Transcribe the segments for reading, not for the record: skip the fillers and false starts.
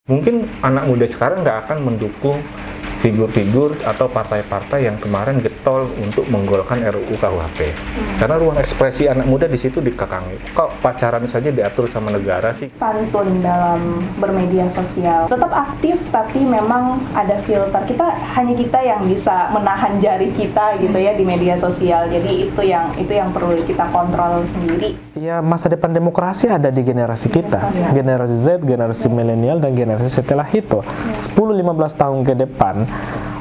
Mungkin anak muda sekarang nggak akan mendukung figur-figur atau partai-partai yang kemarin getol untuk menggolkan RUU KUHP. Karena ruang ekspresi anak muda di situ dikekangi. Kok pacaran saja diatur sama negara sih? Santun dalam bermedia sosial. Tetap aktif tapi memang ada filter. Hanya kita yang bisa menahan jari kita gitu ya di media sosial. Jadi itu yang perlu kita kontrol sendiri. Ya, masa depan demokrasi ada di generasi kita. Generasi Z, generasi milenial dan generasi setelah itu. 10-15 tahun ke depan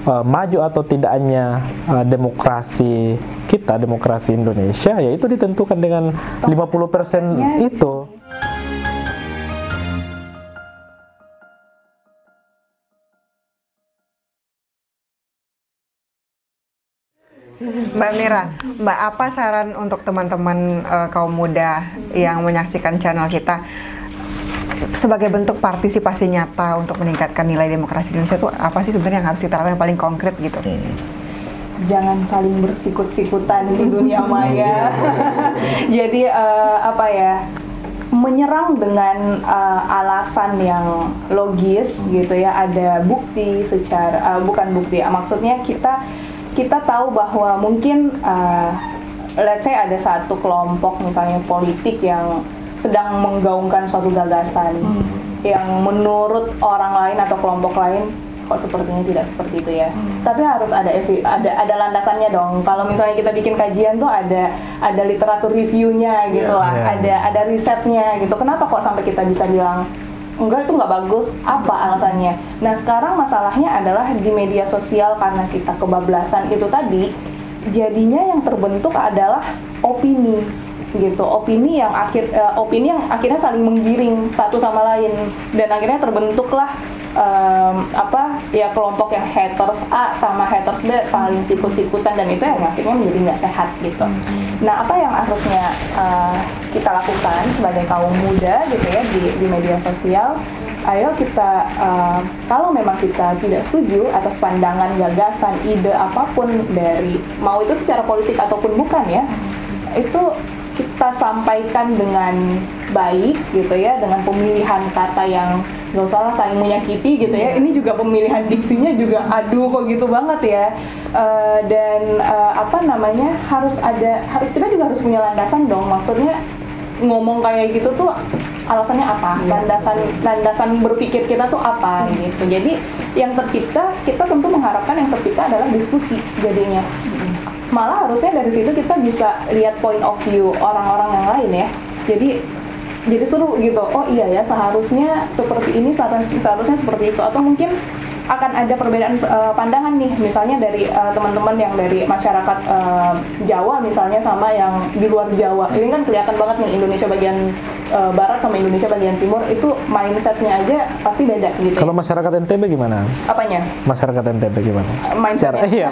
maju atau tidaknya demokrasi kita, demokrasi Indonesia, ya itu ditentukan dengan 50% itu. Mbak Mira, Mbak, apa saran untuk teman-teman kaum muda yang menyaksikan channel kita sebagai bentuk partisipasi nyata untuk meningkatkan nilai demokrasi di Indonesia itu apa sih sebenarnya yang harus kita lakukan yang paling konkret gitu? Jangan saling bersikut-sikutan di dunia maya. Jadi menyerang dengan alasan yang logis gitu ya, ada bukti secara bukan bukti, maksudnya kita tahu bahwa mungkin let's say ada satu kelompok misalnya politik yang sedang menggaungkan suatu gagasan yang menurut orang lain atau kelompok lain kok sepertinya tidak seperti itu ya. Tapi harus ada landasannya dong. Kalau misalnya kita bikin kajian tuh ada literatur reviewnya gitu lah, ada risetnya gitu. Kenapa kok sampai kita bisa bilang enggak itu nggak bagus? Apa alasannya? Nah sekarang masalahnya adalah di media sosial karena kita kebablasan itu tadi, jadinya yang terbentuk adalah opini gitu, opini yang akhirnya saling menggiring satu sama lain dan akhirnya terbentuklah kelompok yang haters A sama haters B saling sikut-sikutan dan itu yang akhirnya menjadi nggak sehat gitu. Nah apa yang harusnya kita lakukan sebagai kaum muda gitu ya di media sosial? Ayo kita kalau memang kita tidak setuju atas pandangan, gagasan, ide apapun dari mau itu secara politik ataupun bukan ya, itu kita sampaikan dengan baik gitu ya, dengan pemilihan kata yang nggak usah lah saling menyakiti gitu ya. Ini juga pemilihan diksinya juga aduh kok gitu banget ya. Harus kita juga harus punya landasan dong. Maksudnya ngomong kayak gitu tuh alasannya apa? Landasan berpikir kita tuh apa gitu. Jadi yang tercipta, kita tentu mengharapkan yang tercipta adalah diskusi jadinya. Malah harusnya dari situ kita bisa lihat point of view orang-orang yang lain ya. Jadi seru gitu. Oh iya ya, seharusnya seperti ini, seharusnya seperti itu. Atau mungkin akan ada perbedaan pandangan nih, misalnya dari teman-teman yang dari masyarakat Jawa misalnya sama yang di luar Jawa. Ini kan kelihatan banget nih Indonesia bagian Barat sama Indonesia bagian Timur itu mindsetnya aja pasti beda gitu. Kalau masyarakat NTB gimana? Apanya? Masyarakat NTB gimana? Mindsetnya? Iya.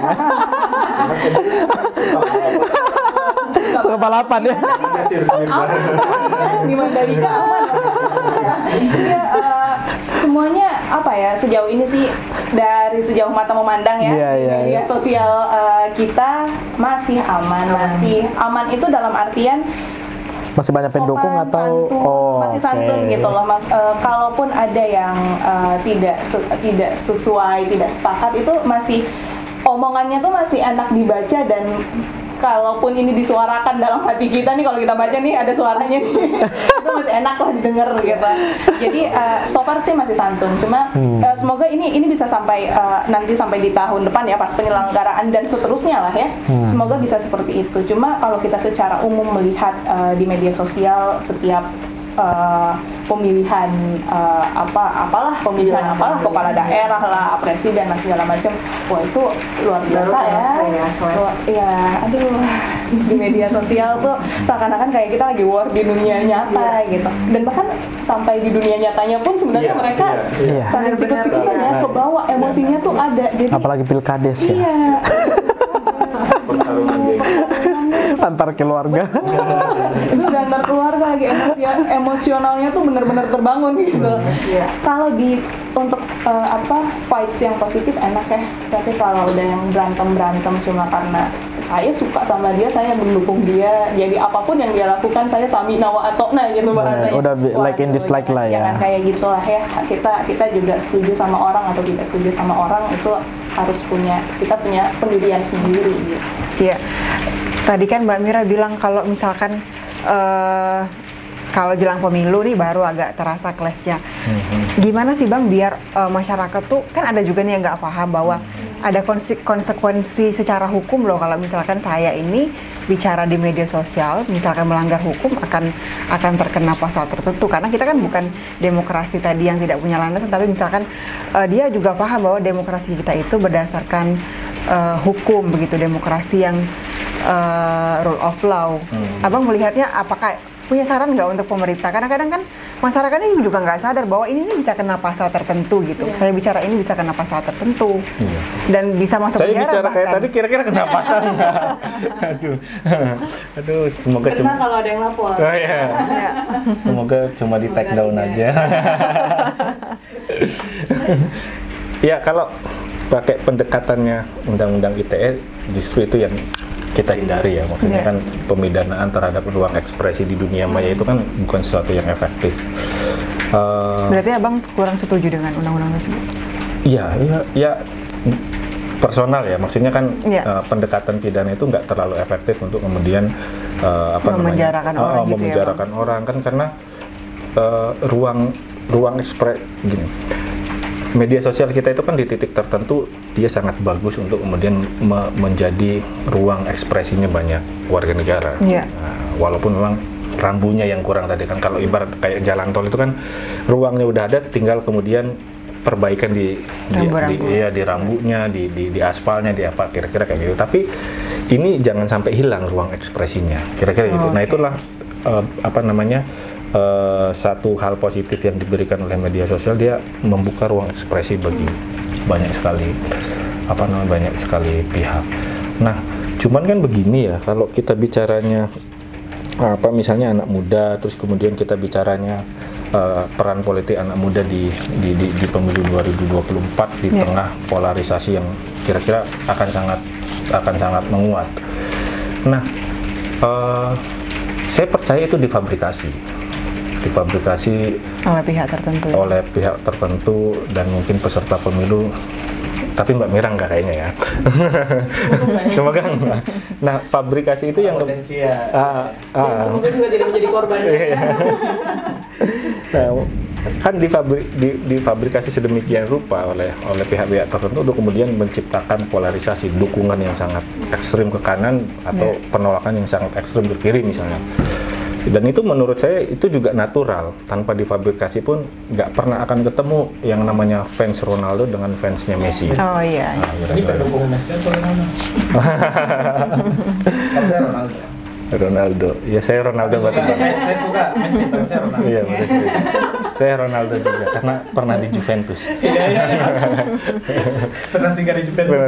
Suka balapan ya. Di Mandalika aman. Iya, semuanya apa ya sejauh ini sih dari sejauh mata memandang ya di media sosial kita masih aman itu dalam artian masih banyak pendukung atau masih santun gitu loh. Kalaupun ada yang tidak sesuai, tidak sepakat, itu masih omongannya tuh masih enak dibaca dan kalaupun ini disuarakan dalam hati kita nih, kalau kita baca nih ada suaranya nih, itu masih enak lah didengar gitu. Jadi so far sih masih santun. Cuma semoga ini bisa sampai nanti sampai di tahun depan ya pas penyelenggaraan dan seterusnya lah ya. Semoga bisa seperti itu. Cuma kalau kita secara umum melihat di media sosial setiap pemilihan apalah kepala daerah lah, presiden lah segala macam, wah itu luar biasa ya. Aduh, di media sosial tuh seakan-akan kayak kita lagi war di dunia nyata gitu. Dan bahkan sampai di dunia nyatanya pun sebenarnya mereka saling sikut-sikutan ya, kebawa emosinya tuh ada. Jadi apalagi pilkades ya. Iya. antar keluarga. Itu udah antar keluarga lagi, emosionalnya tuh bener-bener terbangun gitu. Kalau untuk vibes yang positif enak ya, tapi kalau udah yang berantem cuma karena saya suka sama dia, saya mendukung dia, jadi apapun yang dia lakukan saya samina wa atokna gitu bahasanya. Udah like and dislike lah ya. Jangan kayak gitulah ya. Kita juga setuju sama orang atau tidak setuju sama orang, itu harus kita punya pendirian sendiri gitu. Iya. Tadi kan Mbak Mira bilang kalau misalkan kalau jelang pemilu nih baru agak terasa clash-nya. Gimana sih Bang biar masyarakat tuh, kan ada juga nih yang nggak paham bahwa ada konsekuensi secara hukum loh kalau misalkan saya ini bicara di media sosial, misalkan melanggar hukum akan terkena pasal tertentu, karena kita kan bukan demokrasi tadi yang tidak punya landasan, tapi misalkan dia juga paham bahwa demokrasi kita itu berdasarkan hukum begitu, demokrasi yang rule of law. Abang melihatnya apakah punya saran nggak untuk pemerintah? Kadang-kadang kan masyarakatnya juga nggak sadar bahwa ini bisa kena pasal tertentu gitu. Saya bicara ini bisa kena pasal tertentu dan bisa masuk penjara. Saya bicara kayak tadi kira-kira kena pasal nggak? Aduh, semoga Karena kalau ada yang lapor. Oh, iya. Semoga cuma di take down aja. Ya, kalau pakai pendekatannya undang-undang ITE justru itu yang kita hindari ya, maksudnya kan pemidanaan terhadap ruang ekspresi di dunia maya itu kan bukan sesuatu yang efektif. Berarti Abang kurang setuju dengan undang-undang tersebut? Ya personal ya, maksudnya kan pendekatan pidana itu nggak terlalu efektif untuk kemudian memenjarakan orang kan, karena ruang ekspresi gini. Media sosial kita itu kan di titik tertentu dia sangat bagus untuk kemudian menjadi ruang ekspresinya banyak warga negara. Nah, walaupun memang rambunya yang kurang tadi kan, kalau ibarat kayak jalan tol itu kan ruangnya udah ada, tinggal kemudian perbaikan di rambunya, di aspalnya, di apa kira-kira kayak gitu. Tapi ini jangan sampai hilang ruang ekspresinya, kira-kira gitu. Nah itulah satu hal positif yang diberikan oleh media sosial, dia membuka ruang ekspresi bagi banyak sekali pihak. Nah, cuman kan begini ya, kalau kita bicaranya misalnya anak muda, terus kemudian kita bicaranya peran politik anak muda di pemilu 2024 di tengah polarisasi yang kira-kira akan sangat menguat. Nah, saya percaya itu difabrikasi oleh pihak tertentu dan mungkin peserta pemilu, tapi Mbak Mira enggak kayaknya ya. Semoga enggak. Nah, fabrikasi itu yang potensi semoga juga tidak menjadi korban. Nah, kan difabrikasi sedemikian rupa oleh pihak-pihak tertentu untuk kemudian menciptakan polarisasi, dukungan yang sangat ekstrim ke kanan atau penolakan yang sangat ekstrim ke kiri misalnya. Dan itu menurut saya itu juga natural, tanpa difabrikasi pun nggak pernah akan ketemu yang namanya fans Ronaldo dengan fansnya Messi. Oh iya. Ini pendukung Messi atau Ronaldo? Kalau saya Ronaldo. Ya saya Ronaldo banget. Saya suka Messi, tapi saya Ronaldo. Iya betul. Saya Ronaldo juga karena pernah di Juventus. Iya. Pernah singgah di Juventus.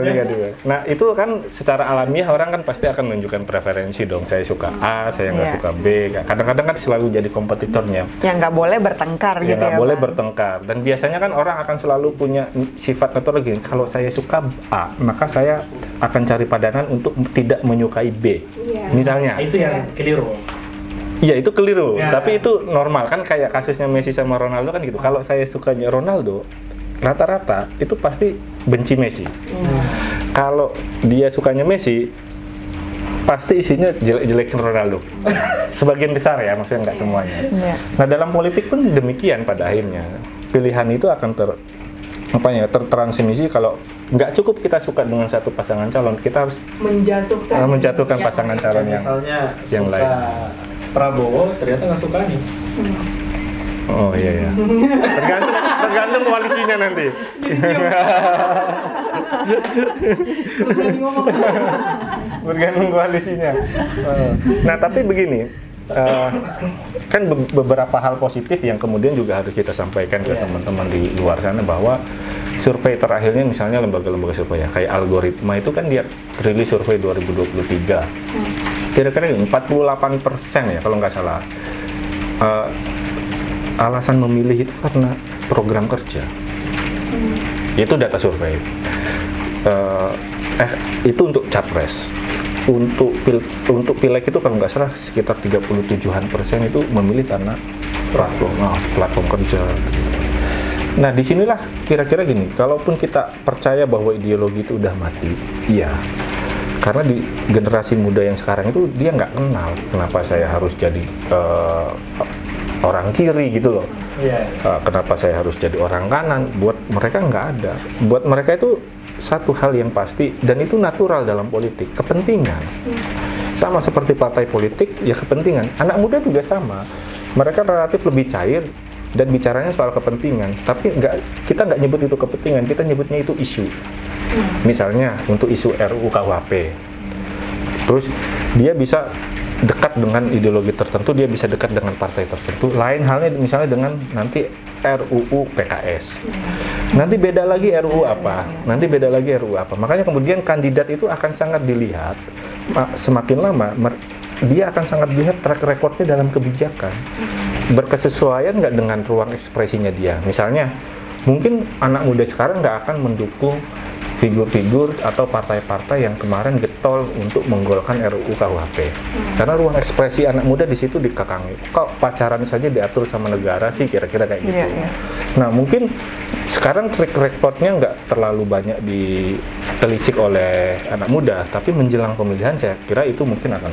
Nah itu kan secara alamiah orang kan pasti akan menunjukkan preferensi dong. Saya suka A, saya nggak suka B. Kadang-kadang kan selalu jadi kompetitornya. Yang nggak boleh bertengkar gitu ya. Nggak boleh bertengkar. Dan biasanya kan orang akan selalu punya sifat natural gini. Kalau saya suka A, maka saya akan cari padanan untuk tidak menyukai B. Misalnya. Itu yang keliru. Iya itu keliru, tapi itu normal kan, kayak kasusnya Messi sama Ronaldo kan gitu. Kalau saya sukanya Ronaldo, rata-rata itu pasti benci Messi. Kalau dia sukanya Messi, pasti isinya jelek-jelekin Ronaldo. Sebagian besar ya, maksudnya nggak semuanya. Nah dalam politik pun demikian pada akhirnya. Pilihan itu akan tertransmisi. Kalau nggak cukup kita suka dengan satu pasangan calon, kita harus menjatuhkan pasangan calon yang lain. Prabowo ternyata nggak suka Anies. Oh iya. Tergantung koalisinya nanti. Bergantung koalisinya. Nah tapi begini, kan beberapa hal positif yang kemudian juga harus kita sampaikan ke teman-teman di luar sana, bahwa survei terakhirnya misalnya lembaga-lembaga survei ya, kayak Algoritma itu kan dia rilis survei 2023. kira-kira 48% ya kalau nggak salah. Alasan memilih itu karena program kerja. Itu data survei. Itu untuk capres. Untuk pileg itu kalau nggak salah sekitar 37% itu memilih karena platform kerja. Nah, disinilah kira-kira gini, kalaupun kita percaya bahwa ideologi itu udah mati, iya. Karena di generasi muda yang sekarang itu dia nggak kenal kenapa saya harus jadi orang kiri gitu loh. Kenapa saya harus jadi orang kanan? Buat mereka nggak ada. Buat mereka itu satu hal yang pasti, dan itu natural dalam politik, kepentingan. Sama seperti partai politik, ya kepentingan. Anak muda juga sama. Mereka relatif lebih cair dan bicaranya soal kepentingan. Tapi kita nggak nyebut itu kepentingan, kita nyebutnya itu isu. Misalnya untuk isu RUU KUHP. Terus dia bisa dekat dengan ideologi tertentu, dia bisa dekat dengan partai tertentu. Lain halnya misalnya dengan nanti RUU PKS. Nanti beda lagi RUU apa? Nanti beda lagi RUU apa? Makanya kemudian kandidat itu akan sangat dilihat. Semakin lama dia akan sangat dilihat track recordnya dalam kebijakan. Berkesesuaian nggak dengan ruang ekspresinya dia. Misalnya mungkin anak muda sekarang nggak akan mendukung figur-figur atau partai-partai yang kemarin getol untuk menggolkan RUU KUHP. Karena ruang ekspresi anak muda di situ dikakangi. Kok pacaran saja diatur sama negara sih, kira-kira kayak gitu. Nah, mungkin sekarang track recordnya nggak terlalu banyak ditelisik oleh anak muda, tapi menjelang pemilihan saya kira itu mungkin akan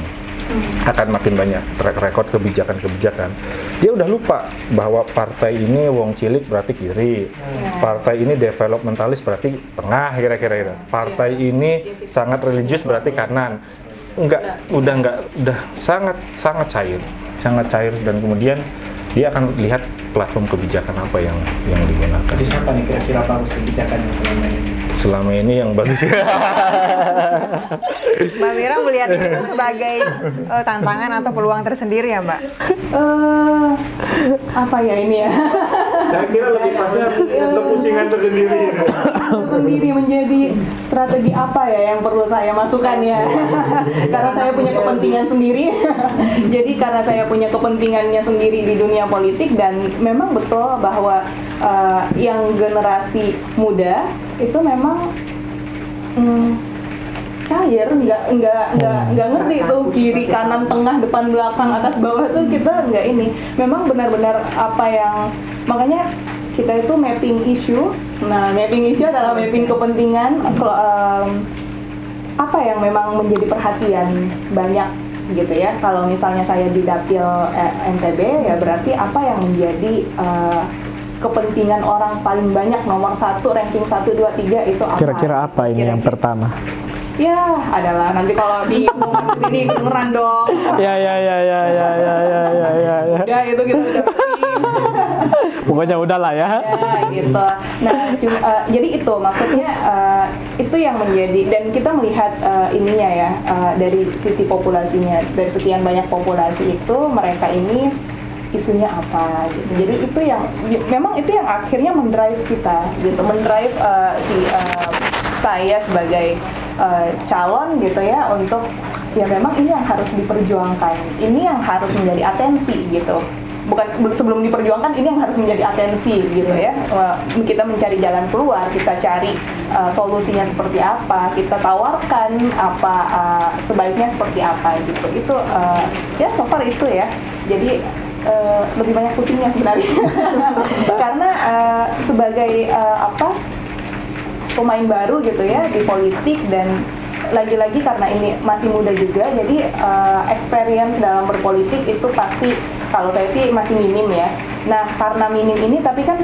makin banyak track record kebijakan-kebijakan. Dia udah lupa bahwa partai ini wong cilik berarti kiri, partai ini developmentalis berarti tengah, kira-kira. Partai ini sangat religius berarti kanan. Udah sangat cair dan kemudian dia akan lihat platform kebijakan apa yang digunakan. Jadi siapa nih kira-kira bagus kebijakannya selama ini? Selama ini yang bagus. Mbak Mira melihat itu sebagai tantangan atau peluang tersendiri ya, Mbak? Apa ya ini ya? Saya kira lebih pasnya kepusingan tersendiri. Sendiri menjadi strategi apa ya yang perlu saya masukkan ya? Karena saya punya kepentingan sendiri. Jadi karena saya punya kepentingannya sendiri di dunia politik, dan memang betul bahwa yang generasi muda itu memang cair, nggak ngerti tuh kiri kanan tengah depan belakang atas bawah tuh kita nggak ini. Memang benar-benar apa yang, makanya kita itu mapping issue. Nah, mapping issue adalah mapping kepentingan, apa yang memang menjadi perhatian banyak gitu ya. Kalau misalnya saya di Dapil NTB, ya berarti apa yang menjadi kepentingan orang paling banyak, nomor 1, ranking 1, 2, 3 itu apa? Kira-kira apa ini yang pertama? Ya, adalah nanti kalau di sini kedengeran dong. Ya. Ya, itu kita udah Pokoknya udahlah ya. Ya, gitu. Nah, jadi itu maksudnya itu yang menjadi, dan kita melihat ininya ya, dari sisi populasinya, dari sekian banyak populasi itu mereka ini isunya apa gitu. Jadi itu yang memang itu yang akhirnya mendrive kita gitu, mendrive saya sebagai calon gitu ya, untuk ya memang ini yang harus diperjuangkan, ini yang harus menjadi atensi gitu. Bukan sebelum diperjuangkan, ini yang harus menjadi atensi gitu ya. Kita mencari jalan keluar, kita cari solusinya seperti apa, kita tawarkan apa sebaiknya seperti apa gitu. Itu ya so far itu ya. Jadi lebih banyak pusingnya sebenarnya. Karena sebagai pemain baru gitu ya di politik, dan lagi-lagi karena ini masih muda juga, jadi experience dalam berpolitik itu pasti kalau saya sih masih minim ya. Nah, karena minim ini, tapi kan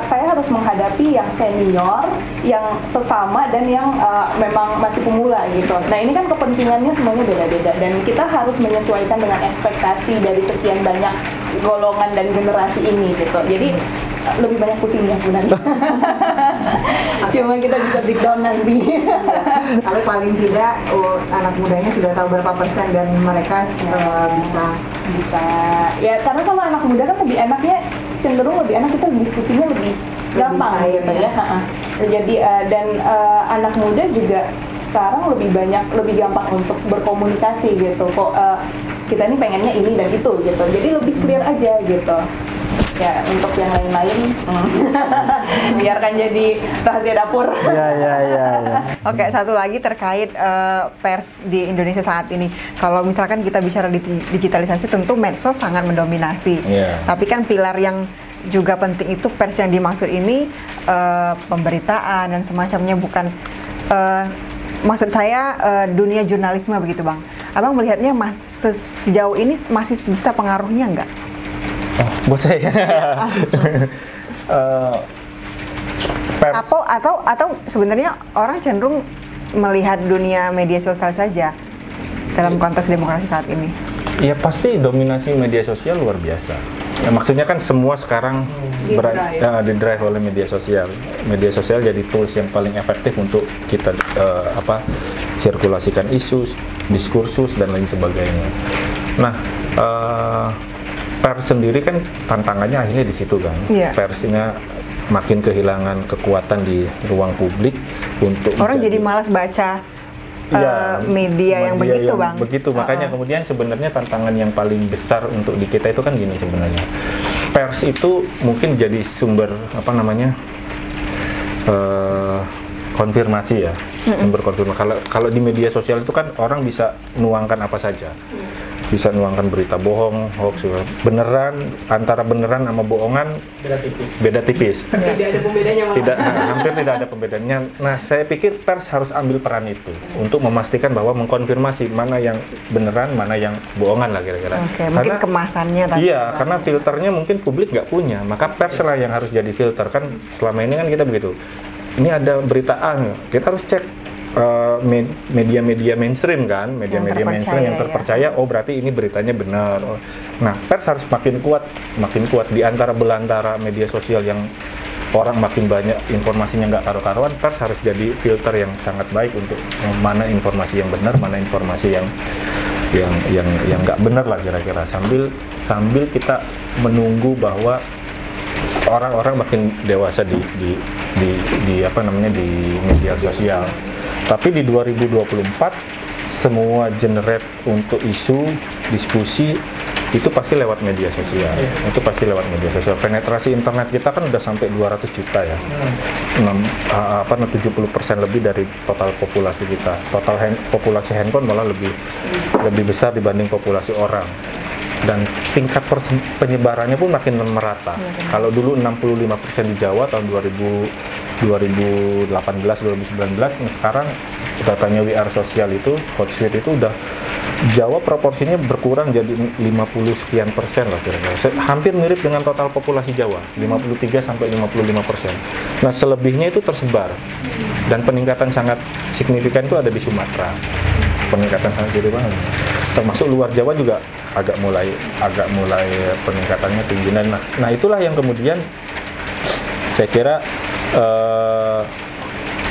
saya harus menghadapi yang senior, yang sesama, dan yang memang masih pemula gitu. Nah, ini kan kepentingannya semuanya beda-beda, dan kita harus menyesuaikan dengan ekspektasi dari sekian banyak golongan dan generasi ini gitu. Jadi lebih banyak pusingnya sebenarnya. Cuma kita bisa breakdown nanti. Tapi paling tidak anak mudanya sudah tahu berapa persen, dan mereka bisa ya, karena kalau anak muda kan lebih enaknya, cenderung lebih enak, kita diskusinya lebih gampang cair, gitu ya. Jadi dan anak muda juga sekarang lebih gampang untuk berkomunikasi gitu. Kok kita ini pengennya ini dan itu gitu. Jadi lebih clear aja gitu. Ya, untuk yang lain-lain biarkan jadi rahasia dapur. Ya. Oke, satu lagi terkait pers di Indonesia saat ini. Kalau misalkan kita bicara digitalisasi, tentu medsos sangat mendominasi. Tapi kan pilar yang juga penting itu pers yang dimaksud ini pemberitaan dan semacamnya, bukan maksud saya dunia jurnalisme begitu Bang. Abang melihatnya sejauh ini masih bisa pengaruhnya nggak? Buat saya pers atau sebenarnya orang cenderung melihat dunia media sosial saja dalam konteks demokrasi saat ini. Ya pasti dominasi media sosial luar biasa. Ya, maksudnya kan semua sekarang di-drive oleh media sosial. Media sosial jadi tools yang paling efektif untuk kita sirkulasikan isu, diskursus dan lain sebagainya. Nah, pers sendiri kan tantangannya akhirnya di situ kan. Persnya makin kehilangan kekuatan di ruang publik untuk orang jadi malas baca media yang begitu Bang. Begitu, makanya kemudian sebenarnya tantangan yang paling besar untuk di kita itu kan gini sebenarnya. Pers itu mungkin jadi sumber konfirmasi ya. Sumber konfirmasi. Kalau di media sosial itu kan orang bisa nuangkan apa saja. Bisa nuangkan berita bohong, hoax, beneran, antara beneran sama bohongan beda tipis. Tidak ada pembedanya malah. Hampir tidak ada pembedanya. Nah, saya pikir pers harus ambil peran itu untuk memastikan bahwa mengkonfirmasi mana yang beneran, mana yang bohongan lah kira-kira. Mungkin kemasannya tadi. Iya, karena filternya mungkin publik nggak punya, maka pers lah yang harus jadi filter. Kan selama ini kan kita begitu. Ini ada berita A, kita harus cek media-media mainstream kan, media-media mainstream yang terpercaya. Oh berarti ini beritanya benar. Nah, pers harus makin kuat di antara belantara media sosial yang orang makin banyak informasinya nggak karu-karuan. Pers harus jadi filter yang sangat baik untuk mana informasi yang benar, mana informasi yang nggak benar lah kira-kira. Sambil kita menunggu bahwa orang-orang makin dewasa di media sosial. Tapi di 2024 semua generate untuk isu, diskusi itu pasti lewat media sosial. Itu pasti lewat media sosial. Penetrasi internet kita kan udah sampai 200 juta ya. 70% lebih dari total populasi kita. Total populasi handphone malah lebih besar dibanding populasi orang. Dan tingkat penyebarannya pun makin merata. Kalau dulu 65% di Jawa tahun 2018-2019, sekarang datanya WR Sosial itu, Hotsuite itu udah Jawa proporsinya berkurang jadi 50 sekian persen lah kira-kira. Hampir mirip dengan total populasi Jawa, 53 sampai 55%. Nah, selebihnya itu tersebar. Dan peningkatan sangat signifikan itu ada di Sumatera. Peningkatan sangat gede banget. Termasuk luar Jawa juga agak mulai peningkatannya tinggi. Nah, itulah yang kemudian saya kira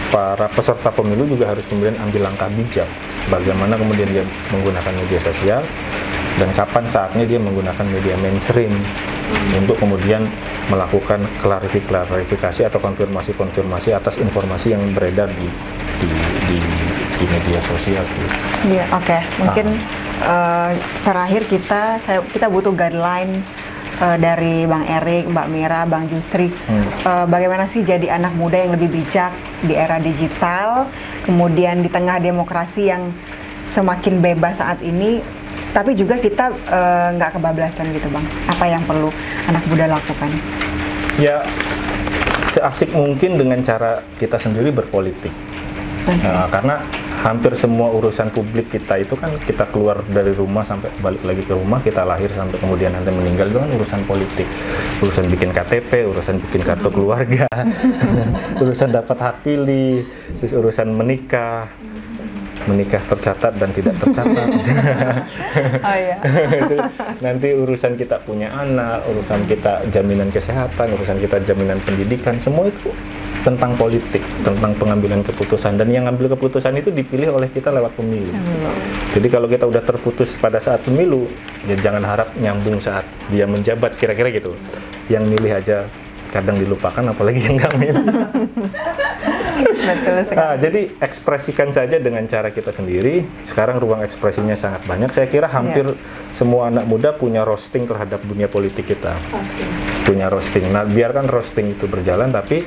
para peserta pemilu juga harus kemudian ambil langkah bijak. Bagaimana kemudian dia menggunakan media sosial dan kapan saatnya dia menggunakan media mainstream untuk kemudian melakukan klarifikasi atau konfirmasi atas informasi yang beredar di media sosial. Iya, oke. Mungkin terakhir kita butuh guideline dari Bang Erik, Mbak Mira, Bang Justri, bagaimana sih jadi anak muda yang lebih bijak di era digital, kemudian di tengah demokrasi yang semakin bebas saat ini, tapi juga kita nggak kebablasan gitu Bang. Apa yang perlu anak muda lakukan? Ya, seasik mungkin dengan cara kita sendiri berpolitik. Karena hampir semua urusan publik kita itu kan kita keluar dari rumah sampai balik lagi ke rumah, kita lahir sampai kemudian nanti meninggal, itu kan urusan politik, urusan bikin KTP, urusan bikin kartu keluarga, urusan dapat hak pilih, terus urusan menikah tercatat dan tidak tercatat. Oh iya. Nanti urusan kita punya anak, urusan kita jaminan kesehatan, urusan kita jaminan pendidikan, semua itu tentang politik, tentang pengambilan keputusan, dan yang ngambil keputusan itu dipilih oleh kita lewat pemilu. Jadi kalau kita udah terputus pada saat pemilu, ya jangan harap nyambung saat dia menjabat, kira-kira gitu. Yang milih aja kadang dilupakan, apalagi yang nggak milih. Betul sekali. Jadi ekspresikan saja dengan cara kita sendiri. Sekarang ruang ekspresinya sangat banyak. Saya kira hampir semua anak muda punya roasting terhadap dunia politik kita. Punya roasting. Nah, biarkan roasting itu berjalan, tapi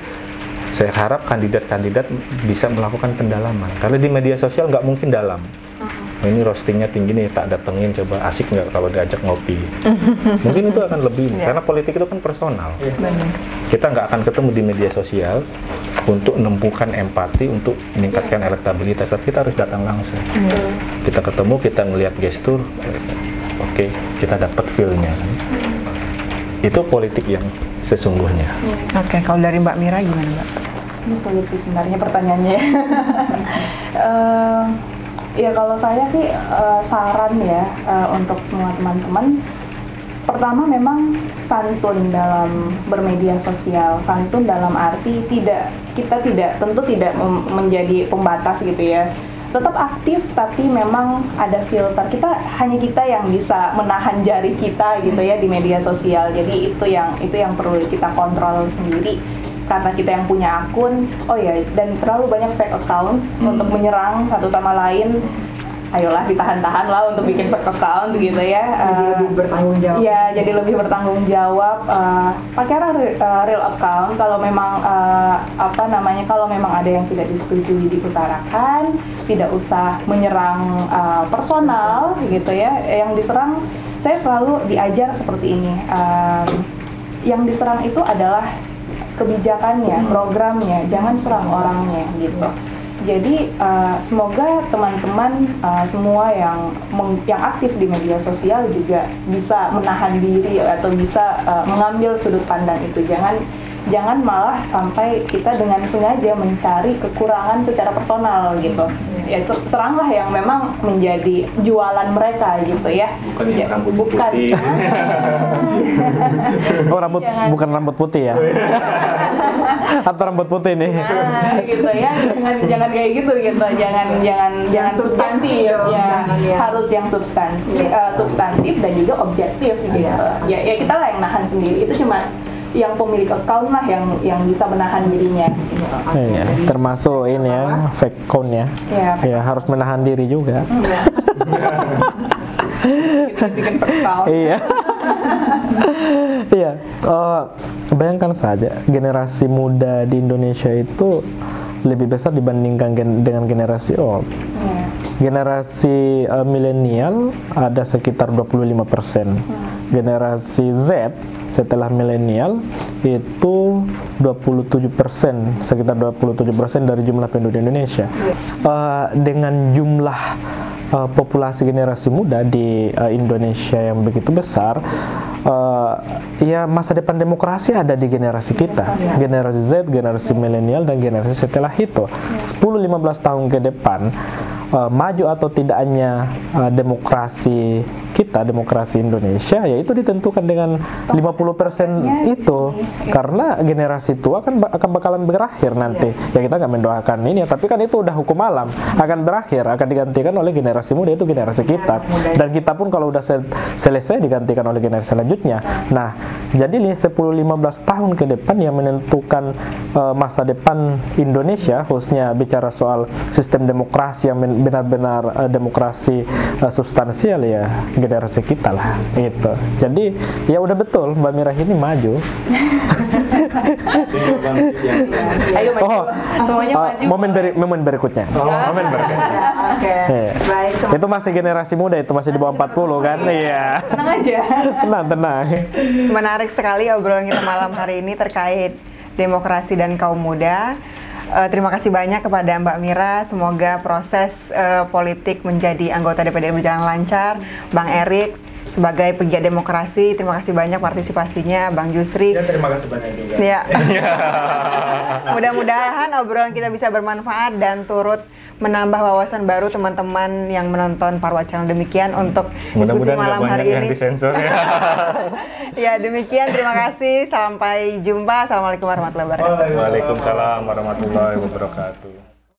saya harap kandidat-kandidat bisa melakukan pendalaman. Karena di media sosial nggak mungkin dalam. Nah, ini roastingnya tinggi nih, tak datengin, coba asik nggak kalau diajak ngopi. Mungkin itu akan lebih, karena politik itu kan personal. Kita nggak akan ketemu di media sosial untuk menemukan empati, untuk meningkatkan elektabilitas, tapi kita harus datang langsung. Kita ketemu, kita ngelihat gestur, oke, kita dapat feel-nya. Itu politik yang sesungguhnya. Oke, kalau dari Mbak Mira gimana, Mbak? Ini sulit sih sebenarnya pertanyaannya. Ya kalau saya sih saran ya untuk semua teman-teman, pertama memang santun dalam bermedia sosial. Santun dalam arti kita tentu tidak menjadi pembatas gitu ya. Tetap aktif, tapi memang ada filter. Hanya kita yang bisa menahan jari kita gitu ya di media sosial. Jadi itu yang perlu kita kontrol sendiri. Karena kita yang punya akun, dan terlalu banyak fake account untuk menyerang satu sama lain. Ayolah ditahan-tahan lah untuk bikin fake account gitu ya. Jadi lebih bertanggung jawab. Iya, jadi lebih bertanggung jawab. Pakailah real account. Kalau memang kalau memang ada yang tidak disetujui diutarakan, tidak usah menyerang personal gitu ya. Yang diserang, saya selalu diajar seperti ini. Yang diserang itu adalah kebijakannya, programnya, jangan serang orangnya gitu. Jadi semoga teman-teman semua yang aktif di media sosial juga bisa menahan diri atau bisa mengambil sudut pandang itu. Jangan malah sampai kita dengan sengaja mencari kekurangan secara personal gitu. Ya seranglah yang memang menjadi jualan mereka gitu ya. Bukan. Bukan rambut putih ya. Atau rambut putih nih. Nah, gitu ya. Jangan kayak gitu. Jangan substantif ya. Harus yang substantif dan juga objektif gitu. Ya kita lah yang nahan sendiri. Itu cuma yang pemilik account lah yang bisa menahan dirinya. Iya, termasuk ini ya, fake account ya. Ya, harus menahan diri juga. Bikin fake account. Iya. Iya, bayangkan saja generasi muda di Indonesia itu lebih besar dibandingkan dengan generasi old. Generasi milenial ada sekitar 25%. Generasi Z setelah milenial itu 27%, sekitar 27% dari jumlah penduduk Indonesia. Dengan jumlah populasi generasi muda di Indonesia yang begitu besar, ya masa depan demokrasi ada di generasi kita, generasi Z, generasi milenial, dan generasi setelah itu. 10-15 tahun ke depan, maju atau tidaknya demokrasi kita, demokrasi Indonesia, yaitu ditentukan dengan 50% itu, karena generasi tua kan akan bakalan berakhir nanti. Ya kita nggak mendoakan ini, tapi kan itu udah hukum alam, akan berakhir, akan digantikan oleh generasi muda, itu generasi kita. Dan kita pun kalau udah selesai digantikan oleh generasi selanjutnya. Nah, jadi 10-15 tahun ke depan yang menentukan masa depan Indonesia, khususnya bicara soal sistem demokrasi yang benar-benar demokrasi substansial, ya generasi kita lah itu. Jadi ya udah betul Mbak Mira ini maju. Ayo maju. Semuanya maju. Momen berikutnya. Momen berikutnya. Oke. Baik. Itu masih generasi muda, itu masih di bawah 40 kan? Iya. Tenang aja. Tenang. Menarik sekali obrolan kita malam hari ini terkait demokrasi dan kaum muda. Terima kasih banyak kepada Mbak Mira. Semoga proses politik menjadi anggota DPD berjalan lancar. Bang Erik sebagai pegiat demokrasi, terima kasih banyak partisipasinya. Bang Justri. Ya, terima kasih banyak juga. Ya. Mudah-mudahan obrolan kita bisa bermanfaat dan turut menambah wawasan baru teman-teman yang menonton Parwa Channel. Demikian untuk diskusi malam hari ini. Ya, demikian. Terima kasih. Sampai jumpa. Assalamualaikum warahmatullahi wabarakatuh. Waalaikumsalam warahmatullahi wabarakatuh.